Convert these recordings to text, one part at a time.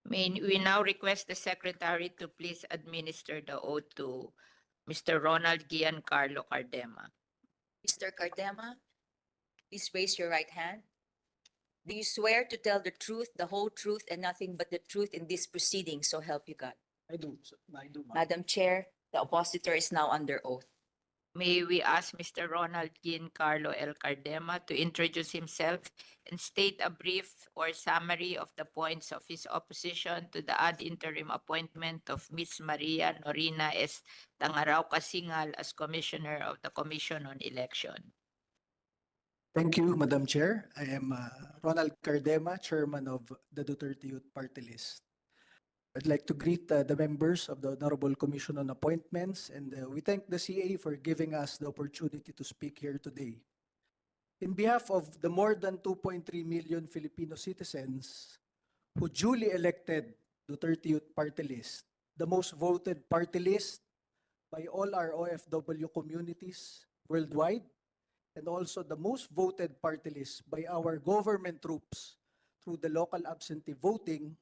May we now request the secretary to please administer the oath to Mr. Ronald Giancarlo Cardema. Mr. Cardema, please raise your right hand. Do you swear to tell the truth, the whole truth, and nothing but the truth in this proceeding, so help you God? I do, ma'am. Madam Chair, the oppositor is now under oath. May we ask Mr. Ronald Giancarlo L. Cardema to introduce himself and state a brief or summary of the points of his opposition to the ad interim appointment of Ms. Maria Norina S. Tangarao Kasingal as Commissioner of the Commission on Election. Thank you, Madam Chair. I am Ronald Cardema, Chairman of the Duterte Youth Party List. I'd like to greet the members of the Honorable Commission on Appointments, and we thank the CA for giving us the opportunity to speak here today. In behalf of the more than 2.3 million Filipino citizens who duly elected Duterte Youth Party List, the most voted party list by all our OFW communities worldwide, and also the most voted party list by our government troops through the local absentee voting,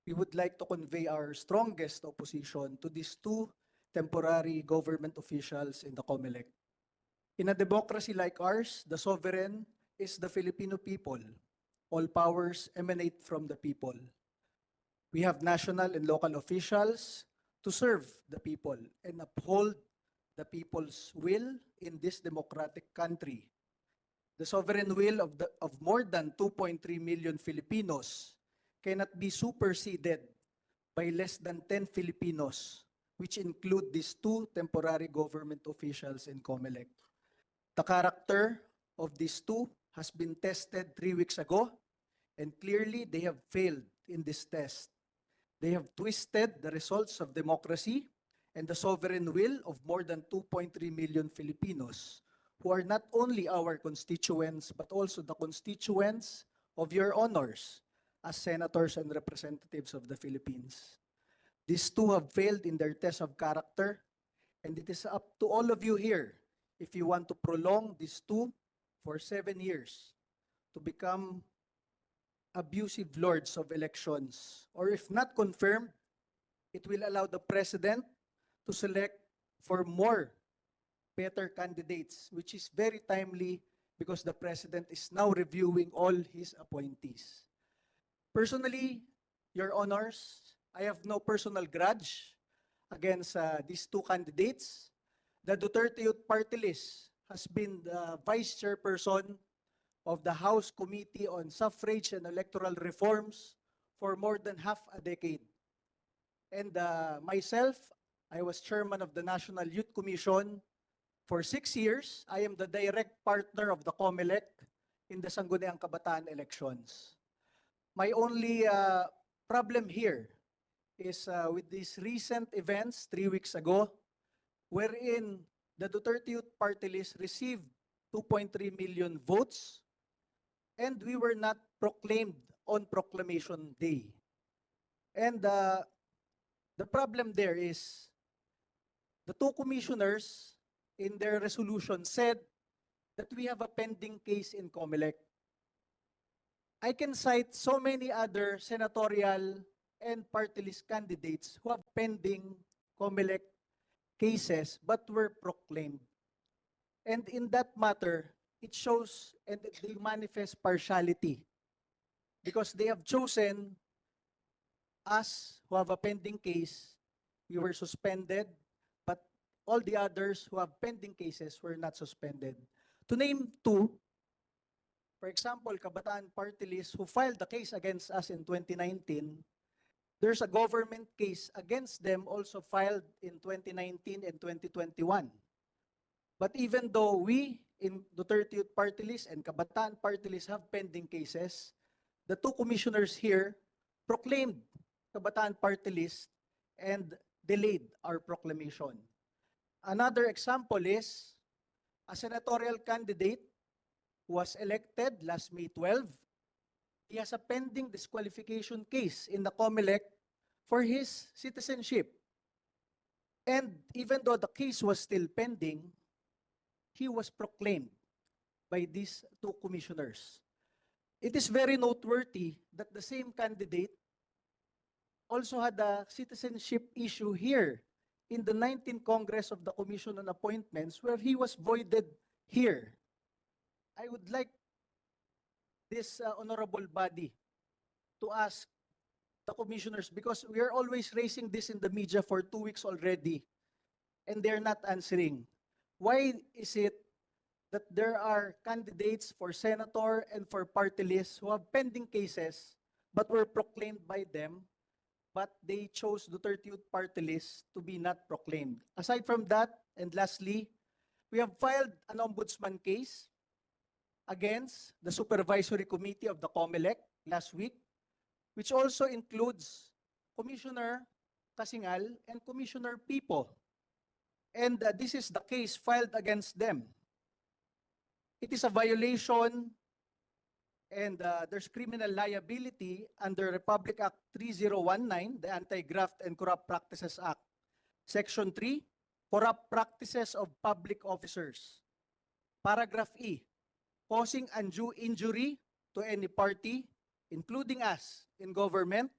we would like to convey our strongest opposition to these two temporary government officials in the COMELEC. In a democracy like ours, the sovereign is the Filipino people. All powers emanate from the people. We have national and local officials to serve the people and uphold the people's will in this democratic country. The sovereign will of more than 2.3 million Filipinos cannot be superseded by less than 10 Filipinos, which include these two temporary government officials in COMELEC. The character of these two has been tested 3 weeks ago, and clearly they have failed in this test. They have twisted the results of democracy and the sovereign will of more than 2.3 million Filipinos, who are not only our constituents, but also the constituents of your honors as senators and representatives of the Philippines. These two have failed in their test of character, and it is up to all of you here if you want to prolong these two for 7 years to become abusive lords of elections. Or if not confirmed, it will allow the president to select for more better candidates, which is very timely because the president is now reviewing all his appointees. Personally, your honors, I have no personal grudge against these two candidates. The Duterte Youth Party List has been the vice chairperson of the House Committee on Suffrage and Electoral Reforms for more than half a decade. And myself, I was chairman of the National Youth Commission for 6 years. I am the direct partner of the COMELEC in the Sangguniang Kabataan elections. My only problem here is with these recent events 3 weeks ago, wherein the Duterte Youth Party List received 2.3 million votes, and we were not proclaimed on Proclamation Day. And the problem there is the two commissioners in their resolution said that we have a pending case in COMELEC. I can cite so many other senatorial and party list candidates who have pending COMELEC cases but were proclaimed. And in that matter, it shows and they manifest partiality because they have chosen us who have a pending case, we were suspended, but all the others who have pending cases were not suspended. To name two, for example, Kabataan Party List, who filed the case against us in 2019, there's a government case against them also filed in 2019 and 2021. But even though we in Duterte Youth Party List and Kabataan Party List have pending cases, the two commissioners here proclaimed Kabataan Party List and delayed our proclamation. Another example is a senatorial candidate who was elected last May 12. He has a pending disqualification case in the COMELEC for his citizenship. And even though the case was still pending, he was proclaimed by these two commissioners. It is very noteworthy that the same candidate also had a citizenship issue here in the 19th Congress of the Commission on Appointments where he was voided here. I would like this honorable body to ask the commissioners, because we are always raising this in the media for 2 weeks already and they're not answering. Why is it that there are candidates for senator and for party lists who have pending cases but were proclaimed by them, but they chose Duterte Youth Party List to be not proclaimed? Aside from that, and lastly, we have filed an ombudsman case against the Supervisory Committee of the COMELEC last week, which also includes Commissioner Kasingal and Commissioner Pipo. And this is the case filed against them. It is a violation and there's criminal liability under Republic Act 3019, the Anti-Graft and Corrupt Practices Act. Section 3, corrupt practices of public officers. Paragraph E, causing undue injury to any party, including us in government,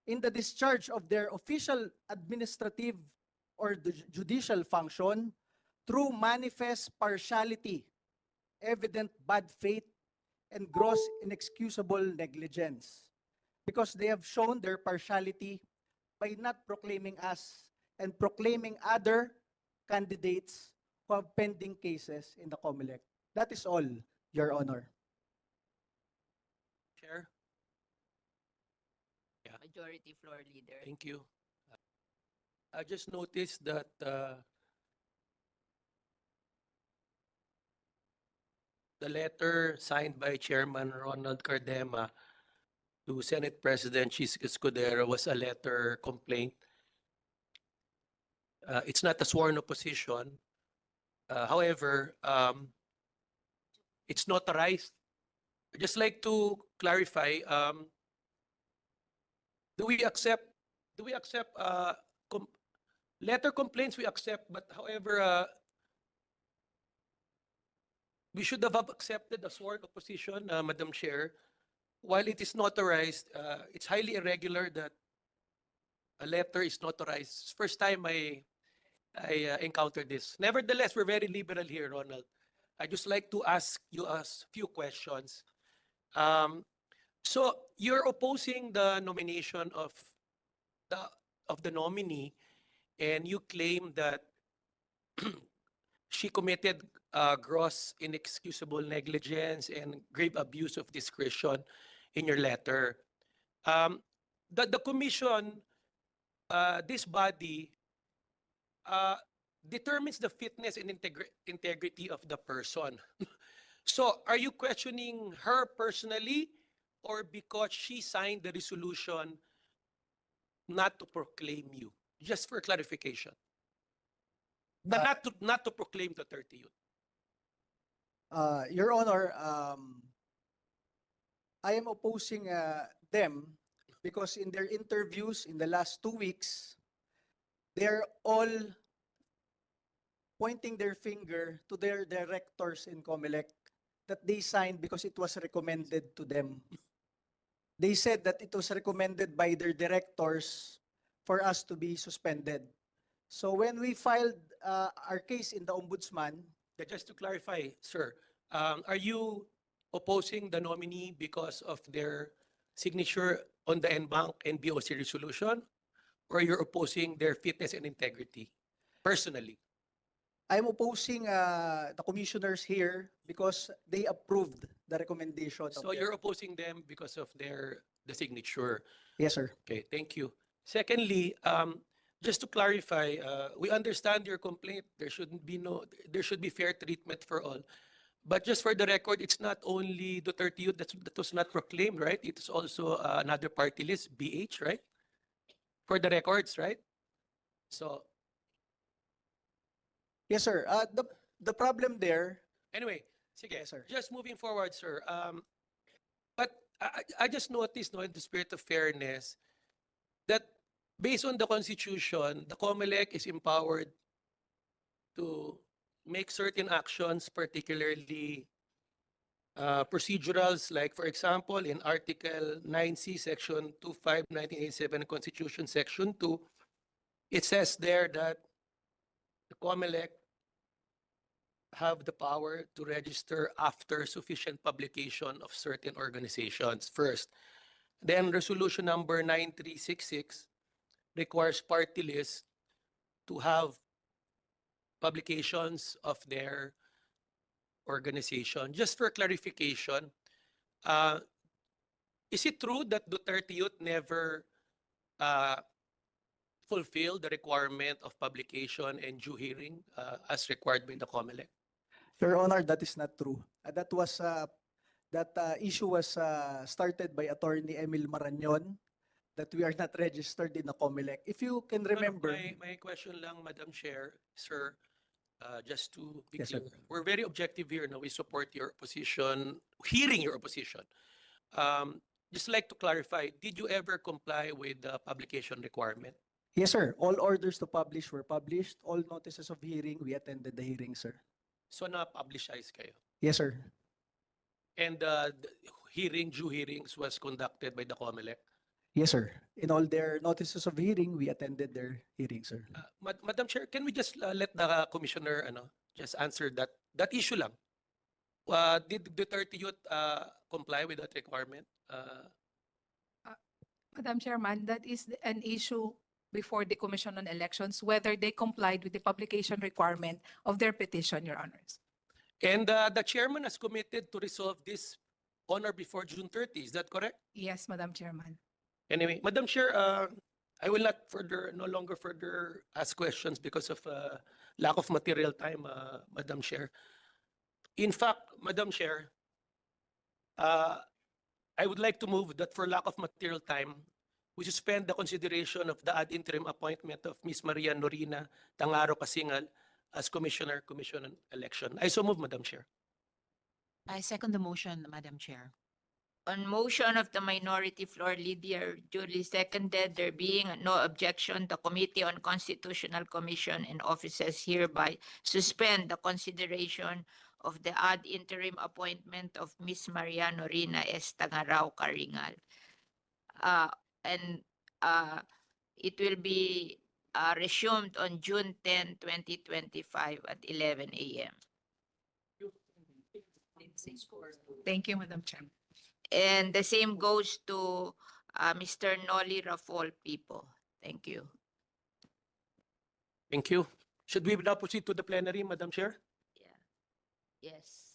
in the discharge of their official, administrative, or judicial function through manifest partiality, evident bad faith, and gross inexcusable negligence, because they have shown their partiality by not proclaiming us and proclaiming other candidates who have pending cases in the COMELEC. That is all, Your Honor. Chair, Majority Floor Leader. thank you. I just noticed that the letter signed by Chairman Ronald Cardema to Senate President Chis Escudero was a letter complaint. It's not a sworn opposition. However, it's notarized. I'd just like to clarify, do we accept letter complaints? We accept, but however, we should have accepted a sworn opposition, Madam Chair. While it is notarized, it's highly irregular that a letter is notarized. It's first time I encountered this. Nevertheless, we're very liberal here, Ronald. I just like to ask you a few questions. So you're opposing the nomination of the nominee, and you claim that she committed gross inexcusable negligence and grave abuse of discretion in your letter. The commission, this body, determines the fitness and integrity of the person. So are you questioning her personally, or because she signed the resolution not to proclaim you? Just for clarification. Not to proclaim Duterte Youth. Your Honor, I am opposing them because in their interviews in the last 2 weeks, they're all pointing their finger to their directors in COMELEC that they signed because it was recommended to them. They said that it was recommended by their directors for us to be suspended. So when we filed our case in the Ombudsman, Just to clarify, sir, are you opposing the nominee because of their signature on the NBOC resolution, or you're opposing their fitness and integrity personally? I'm opposing the commissioners here because they approved the recommendation. of So their- you're opposing them because of the signature. Yes, sir. Okay, thank you. Secondly, just to clarify, we understand your complaint. There should be fair treatment for all. But just for the record, it's not only Duterte Youth that was not proclaimed, right? It is also another party list, BH, right? For the records, right? So Yes, sir. The problem there, anyway, sige, yes, sir. just moving forward, sir. But I just noticed, no, in the spirit of fairness, that based on the Constitution, the COMELEC is empowered to make certain actions, particularly procedurals, like for example, in Article 9C, Section 25, 1987 Constitution, Section 2, it says there that the COMELEC have the power to register after sufficient publication of certain organizations first. Then resolution number 9366 requires party list to have publications of their organization. Just for clarification, uh, is it true that Duterte Youth never fulfilled the requirement of publication and due hearing as required by the COMELEC? Your Honor, that is not true. That issue was started by Attorney Emil Marañon, that we are not registered in the COMELEC. If you can No, no, remember, my question lang, Madam Chair, sir, just to be Yes, sir. clear, we're very objective here. No, we support your position, hearing your opposition. Just like to clarify, did you ever comply with the publication requirement? yes, sir, all orders to publish were published. All notices of hearing, we attended the hearing, sir. So na-publicize kayo. Yes, sir. And the due hearings was conducted by the COMELEC. Yes, sir. In all their notices of hearing, we attended their hearing, sir. Madam Chair, can we just let the commissioner just answer that issue lang? Did Duterte Youth comply with that requirement? Madam Chairman, that is an issue before the Commission on Elections, whether they complied with the publication requirement of their petition, Your Honors. And the chairman has committed to resolve this on or before June 30. Is that correct? Yes, Madam Chairman. Anyway, Madam Chair, I will not no longer further ask questions because of lack of material time, Madam Chair. In fact, Madam Chair, I would like to move that for lack of material time, we suspend the consideration of the ad interim appointment of Ms. Maria Norina Tangaro Kasingal as Commission on Election. I so move, Madam Chair. I second the motion, Madam Chair. On motion of the minority floor leader duly seconded, there being no objection, the Committee on Constitutional Commission and Offices hereby suspend the consideration of the ad interim appointment of Ms. Maria Norina S. Tangarao Karingal. And it will be resumed on June 10, 2025 at 11 a.m. Thank you, Madam Chairman. And the same goes to Mr. Noli Rafol Pipo. Thank you. Thank you. Should we now proceed to the plenary, Madam Chair? Yeah. Yes.